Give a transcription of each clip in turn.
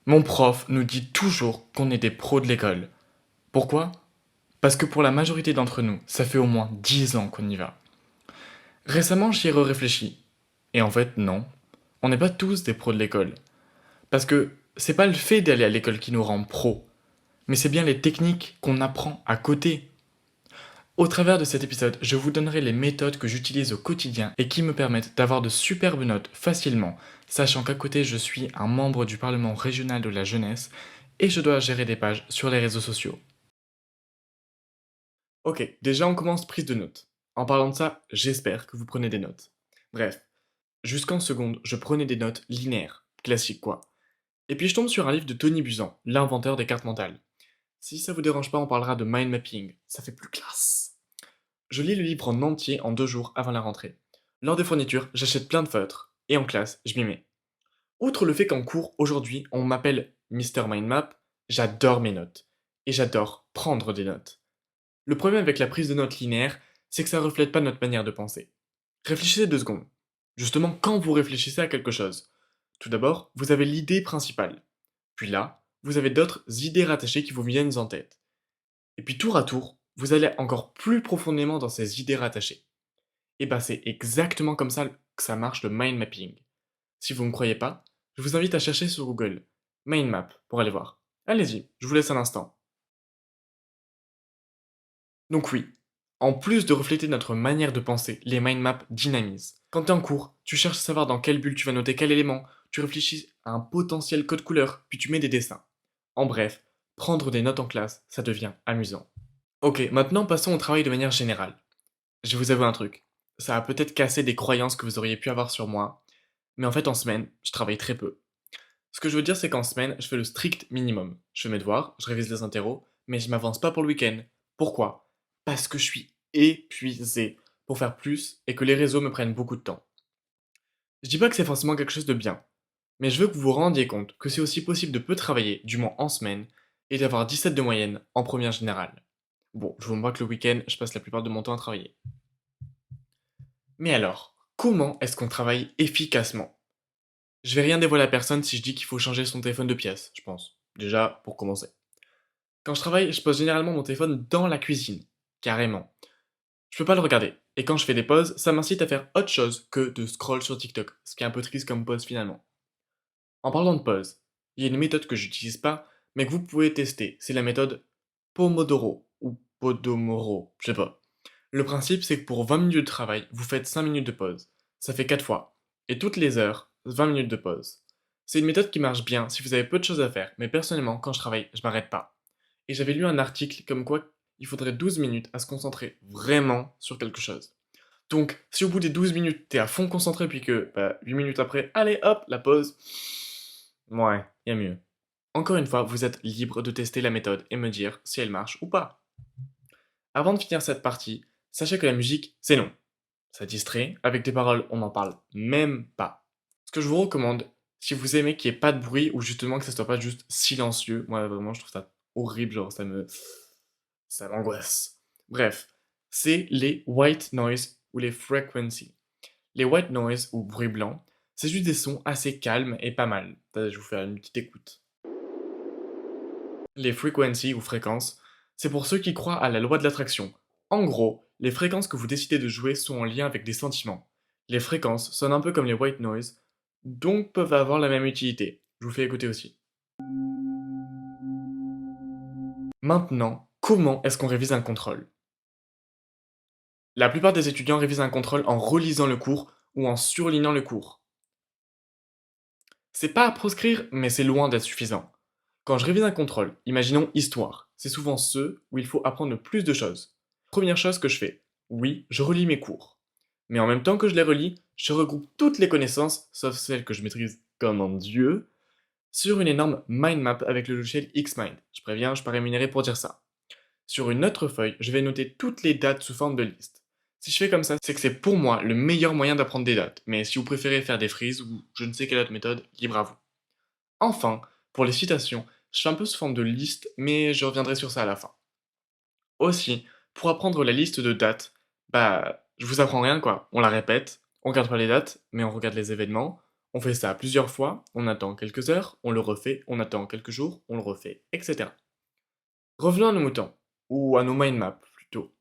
Mon prof nous dit toujours qu'on est des pros de l'école. Pourquoi? Parce que pour la majorité d'entre nous, ça fait au moins 10 ans qu'on y va. Récemment, j'y ai réfléchi. Et en fait, non. On n'est pas tous des pros de l'école. Parce que c'est pas le fait d'aller à l'école qui nous rend pros, mais c'est bien les techniques qu'on apprend à côté. Au travers de cet épisode, je vous donnerai les méthodes que j'utilise au quotidien et qui me permettent d'avoir de superbes notes facilement, sachant qu'à côté je suis un membre du Parlement régional de la jeunesse et je dois gérer des pages sur les réseaux sociaux. Ok, déjà on commence prise de notes. En parlant de ça, j'espère que vous prenez des notes. Bref, jusqu'en seconde, je prenais des notes linéaires, classiques quoi. Et puis je tombe sur un livre de Tony Buzan, l'inventeur des cartes mentales. Si ça vous dérange pas, on parlera de mind mapping, ça fait plus classe. Je lis le livre en entier en 2 jours avant la rentrée. Lors des fournitures, j'achète plein de feutres, et en classe, je m'y mets. Outre le fait qu'en cours, aujourd'hui, on m'appelle Mister Mindmap, j'adore mes notes. Et j'adore prendre des notes. Le problème avec la prise de notes linéaire, c'est que ça reflète pas notre manière de penser. Réfléchissez 2 secondes. Justement, quand vous réfléchissez à quelque chose, tout d'abord, vous avez l'idée principale. Puis là, vous avez d'autres idées rattachées qui vous viennent en tête. Et puis tour à tour, vous allez encore plus profondément dans ces idées rattachées. Et bah c'est exactement comme ça que ça marche le mind mapping. Si vous ne me croyez pas, je vous invite à chercher sur Google mind map pour aller voir. Allez-y, je vous laisse un instant. Donc oui, en plus de refléter notre manière de penser, les mind maps dynamisent. Quand tu es en cours, tu cherches à savoir dans quelle bulle tu vas noter quel élément, tu réfléchis à un potentiel code couleur, puis tu mets des dessins. En bref, prendre des notes en classe, ça devient amusant. Ok, maintenant passons au travail de manière générale. Je vais vous avouer un truc. Ça a peut-être cassé des croyances que vous auriez pu avoir sur moi, mais en fait en semaine, je travaille très peu. Ce que je veux dire, c'est qu'en semaine, je fais le strict minimum. Je fais mes devoirs, je révise les interros, mais je m'avance pas pour le week-end. Pourquoi? Parce que je suis épuisé pour faire plus et que les réseaux me prennent beaucoup de temps. Je dis pas que c'est forcément quelque chose de bien, mais je veux que vous vous rendiez compte que c'est aussi possible de peu travailler, du moins en semaine, et d'avoir 17 de moyenne en première générale. Bon, je vous vois que le week-end, je passe la plupart de mon temps à travailler. Mais alors, comment est-ce qu'on travaille efficacement? Je vais rien dévoiler à personne si je dis qu'il faut changer son téléphone de pièce, je pense. Déjà, pour commencer. Quand je travaille, je pose généralement mon téléphone dans la cuisine. Carrément. Je peux pas le regarder. Et quand je fais des pauses, ça m'incite à faire autre chose que de scroll sur TikTok, ce qui est un peu triste comme pause finalement. En parlant de pause, il y a une méthode que j'utilise pas, mais que vous pouvez tester. C'est la méthode Pomodoro ou Podomoro, je sais pas. Le principe, c'est que pour 20 minutes de travail, vous faites 5 minutes de pause. Ça fait 4 fois. Et toutes les heures, 20 minutes de pause. C'est une méthode qui marche bien si vous avez peu de choses à faire, mais personnellement, quand je travaille, je m'arrête pas. Et j'avais lu un article comme quoi il faudrait 12 minutes à se concentrer vraiment sur quelque chose. Donc, si au bout des 12 minutes, t'es à fond concentré, puis que 8 minutes après, allez hop, la pause, ouais, y a mieux. Encore une fois, vous êtes libre de tester la méthode et me dire si elle marche ou pas. Avant de finir cette partie, sachez que la musique, c'est non. Ça distrait, avec des paroles, on n'en parle même pas. Ce que je vous recommande, si vous aimez qu'il n'y ait pas de bruit ou justement que ça soit pas juste silencieux, moi vraiment je trouve ça horrible, genre ça m'angoisse. Bref, c'est les white noise ou les frequency. Les white noise ou bruit blanc, c'est juste des sons assez calmes et pas mal. Je vais vous faire une petite écoute. Les frequency ou fréquences, c'est pour ceux qui croient à la loi de l'attraction. En gros, les fréquences que vous décidez de jouer sont en lien avec des sentiments. Les fréquences sonnent un peu comme les white noise, donc peuvent avoir la même utilité. Je vous fais écouter aussi. Maintenant, comment est-ce qu'on révise un contrôle? La plupart des étudiants révisent un contrôle en relisant le cours ou en surlignant le cours. C'est pas à proscrire, mais c'est loin d'être suffisant. Quand je révise un contrôle, imaginons histoire, c'est souvent ceux où il faut apprendre le plus de choses. Première chose que je fais, oui, je relis mes cours. Mais en même temps que je les relis, je regroupe toutes les connaissances, sauf celles que je maîtrise comme un dieu, sur une énorme mind map avec le logiciel Xmind. Je préviens, je suis pas rémunéré pour dire ça. Sur une autre feuille, je vais noter toutes les dates sous forme de liste. Si je fais comme ça, c'est que c'est pour moi le meilleur moyen d'apprendre des dates, mais si vous préférez faire des frises ou je ne sais quelle autre méthode, libre à vous. Enfin, pour les citations, je fais un peu sous forme de liste, mais je reviendrai sur ça à la fin. Aussi, pour apprendre la liste de dates, je vous apprends rien quoi. On la répète, on regarde pas les dates, mais on regarde les événements, On fait ça plusieurs fois, on attend quelques heures, on le refait, on attend quelques jours, on le refait, etc. Revenons à nos moutons, ou à nos mind maps plutôt.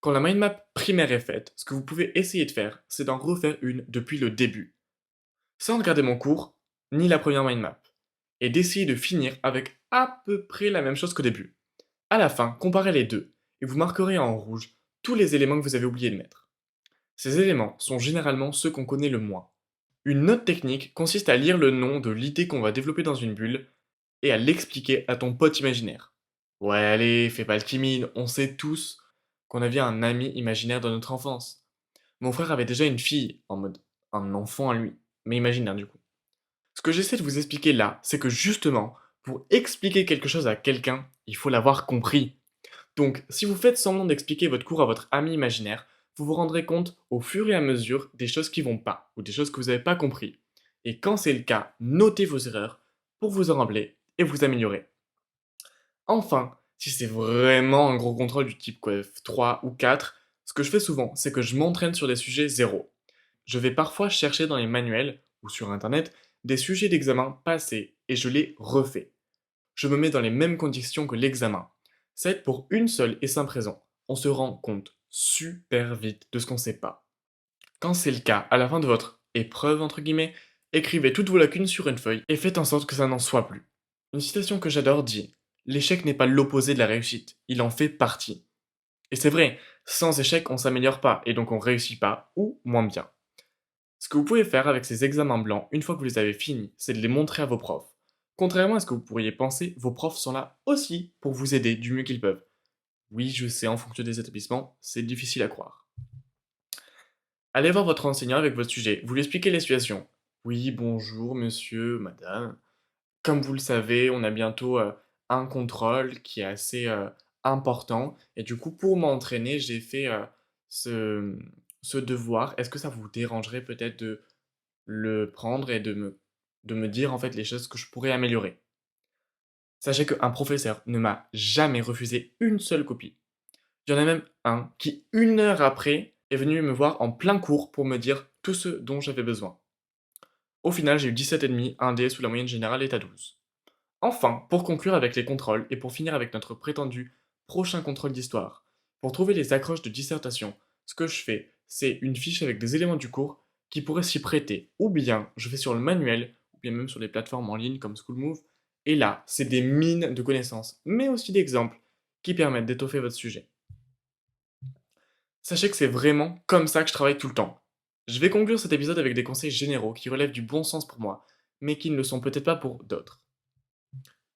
Quand la mind map primaire est faite, ce que vous pouvez essayer de faire, c'est d'en refaire une depuis le début, sans regarder mon cours, ni la première mind map, et d'essayer de finir avec à peu près la même chose qu'au début. À la fin, comparez les deux, et vous marquerez en rouge tous les éléments que vous avez oublié de mettre. Ces éléments sont généralement ceux qu'on connaît le moins. Une autre technique consiste à lire le nom de l'idée qu'on va développer dans une bulle et à l'expliquer à ton pote imaginaire. Ouais, allez, fais pas le timide, on sait tous qu'on avait un ami imaginaire dans notre enfance. Mon frère avait déjà une fille, en mode un enfant à lui, mais imaginaire du coup. Ce que j'essaie de vous expliquer là, c'est que justement, pour expliquer quelque chose à quelqu'un, il faut l'avoir compris. Donc, si vous faites semblant d'expliquer votre cours à votre ami imaginaire, vous vous rendrez compte au fur et à mesure des choses qui vont pas, ou des choses que vous n'avez pas compris. Et quand c'est le cas, notez vos erreurs pour vous en rappeler et vous améliorer. Enfin, si c'est vraiment un gros contrôle du type quoi, 3 ou 4, ce que je fais souvent, c'est que je m'entraîne sur des sujets zéro. Je vais parfois chercher dans les manuels ou sur internet des sujets d'examen passés et je les refais. Je me mets dans les mêmes conditions que l'examen. C'est pour une seule et simple raison. On se rend compte super vite de ce qu'on sait pas. Quand c'est le cas, à la fin de votre épreuve, entre guillemets, écrivez toutes vos lacunes sur une feuille et faites en sorte que ça n'en soit plus. Une citation que j'adore dit: l'échec n'est pas l'opposé de la réussite, il en fait partie. Et c'est vrai, sans échec, on s'améliore pas et donc on réussit pas ou moins bien. Ce que vous pouvez faire avec ces examens blancs, une fois que vous les avez finis, c'est de les montrer à vos profs. Contrairement à ce que vous pourriez penser, vos profs sont là aussi pour vous aider du mieux qu'ils peuvent. Oui, je sais, en fonction des établissements, c'est difficile à croire. Allez voir votre enseignant avec votre sujet, vous lui expliquez les situations. Oui, bonjour, monsieur, madame. Comme vous le savez, on a bientôt un contrôle qui est assez important. Et du coup, pour m'entraîner, j'ai fait ce, ce devoir. Est-ce que ça vous dérangerait peut-être de le prendre et de me dire en fait les choses que je pourrais améliorer? Sachez qu'un professeur ne m'a jamais refusé une seule copie. Il y en a même un qui, une heure après, est venu me voir en plein cours pour me dire tout ce dont j'avais besoin. Au final, j'ai eu 17,5, un D sous la moyenne générale est à 12. Enfin, pour conclure avec les contrôles et pour finir avec notre prétendu prochain contrôle d'histoire, pour trouver les accroches de dissertation, ce que je fais, c'est une fiche avec des éléments du cours qui pourraient s'y prêter, ou bien je vais sur le manuel, ou bien même sur les plateformes en ligne comme Schoolmove, et là, c'est des mines de connaissances, mais aussi d'exemples qui permettent d'étoffer votre sujet. Sachez que c'est vraiment comme ça que je travaille tout le temps. Je vais conclure cet épisode avec des conseils généraux qui relèvent du bon sens pour moi, mais qui ne le sont peut-être pas pour d'autres.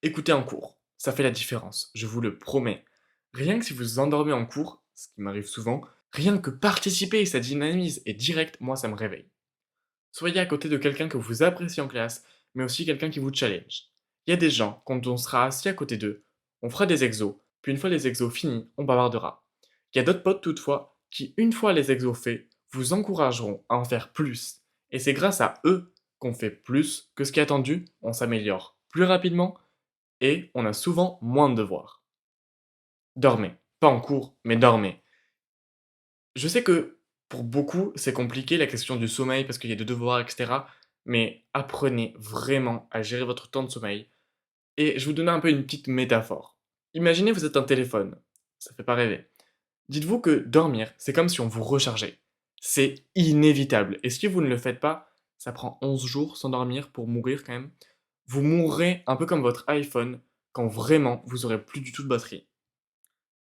Écoutez en cours, ça fait la différence, je vous le promets. Rien que si vous vous endormez en cours, ce qui m'arrive souvent, rien que participer, ça dynamise et direct, moi ça me réveille. Soyez à côté de quelqu'un que vous appréciez en classe, mais aussi quelqu'un qui vous challenge. Il y a des gens, quand on sera assis à côté d'eux, on fera des exos, puis une fois les exos finis, on bavardera. Il y a d'autres potes toutefois qui, une fois les exos faits, vous encourageront à en faire plus. Et c'est grâce à eux qu'on fait plus que ce qui est attendu, on s'améliore plus rapidement et on a souvent moins de devoirs. Dormez. Pas en cours, mais dormez. Je sais que pour beaucoup, c'est compliqué la question du sommeil parce qu'il y a des devoirs, etc. Mais apprenez vraiment à gérer votre temps de sommeil. Et je vais vous donner un peu une petite métaphore. Imaginez vous êtes un téléphone. Ça fait pas rêver. Dites-vous que dormir, c'est comme si on vous rechargeait. C'est inévitable. Et si vous ne le faites pas, ça prend 11 jours sans dormir pour mourir quand même. Vous mourrez un peu comme votre iPhone quand vraiment vous aurez plus du tout de batterie.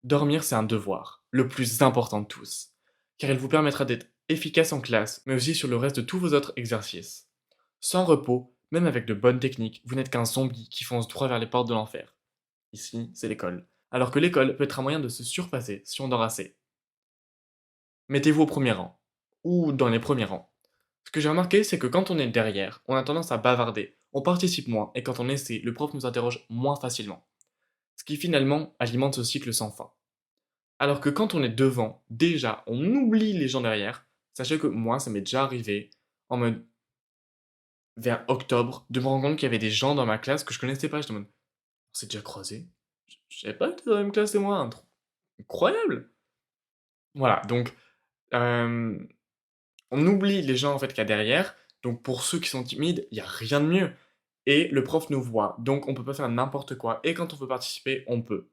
Dormir, c'est un devoir, le plus important de tous, car il vous permettra d'être efficace en classe, mais aussi sur le reste de tous vos autres exercices. Sans repos, même avec de bonnes techniques, vous n'êtes qu'un zombie qui fonce droit vers les portes de l'enfer. Ici, c'est l'école. Alors que l'école peut être un moyen de se surpasser si on dort assez. Mettez-vous au premier rang, ou dans les premiers rangs. Ce que j'ai remarqué, c'est que quand on est derrière, on a tendance à bavarder, on participe moins, et quand on essaie, le prof nous interroge moins facilement. Ce qui finalement alimente ce cycle sans fin. Alors que quand on est devant, déjà, on oublie les gens derrière. Sachez que moi, ça m'est déjà arrivé, en mode, vers octobre, de me rendre compte qu'il y avait des gens dans ma classe que je connaissais pas. J'étais en mode, on s'est déjà croisés? Je savais pas que t'étais dans la même classe que moi, un truc incroyable! Voilà, donc, euh, on oublie les gens en fait qu'il y a derrière, Donc pour ceux qui sont timides, il n'y a rien de mieux. Et le prof nous voit, donc on peut pas faire n'importe quoi. Et quand on veut participer, on peut.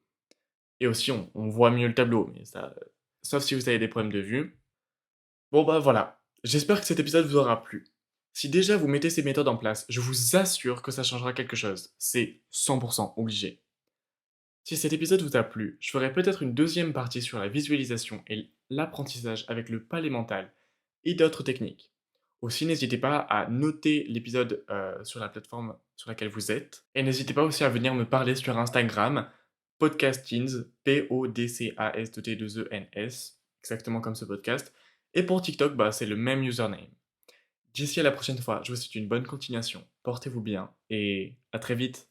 Et aussi, on voit mieux le tableau, mais ça, sauf si vous avez des problèmes de vue. Bon bah voilà, j'espère que cet épisode vous aura plu. Si déjà vous mettez ces méthodes en place, je vous assure que ça changera quelque chose. C'est 100% obligé. Si cet épisode vous a plu, je ferai peut-être une deuxième partie sur la visualisation et l'apprentissage avec le palais mental et d'autres techniques. Aussi, n'hésitez pas à noter l'épisode sur la plateforme sur laquelle vous êtes. Et n'hésitez pas aussi à venir me parler sur Instagram, podcastins, P-O-D-C-A-S-T-2-E-N-S, exactement comme ce podcast. Et pour TikTok, bah, c'est le même username. D'ici à la prochaine fois, je vous souhaite une bonne continuation, portez-vous bien et à très vite.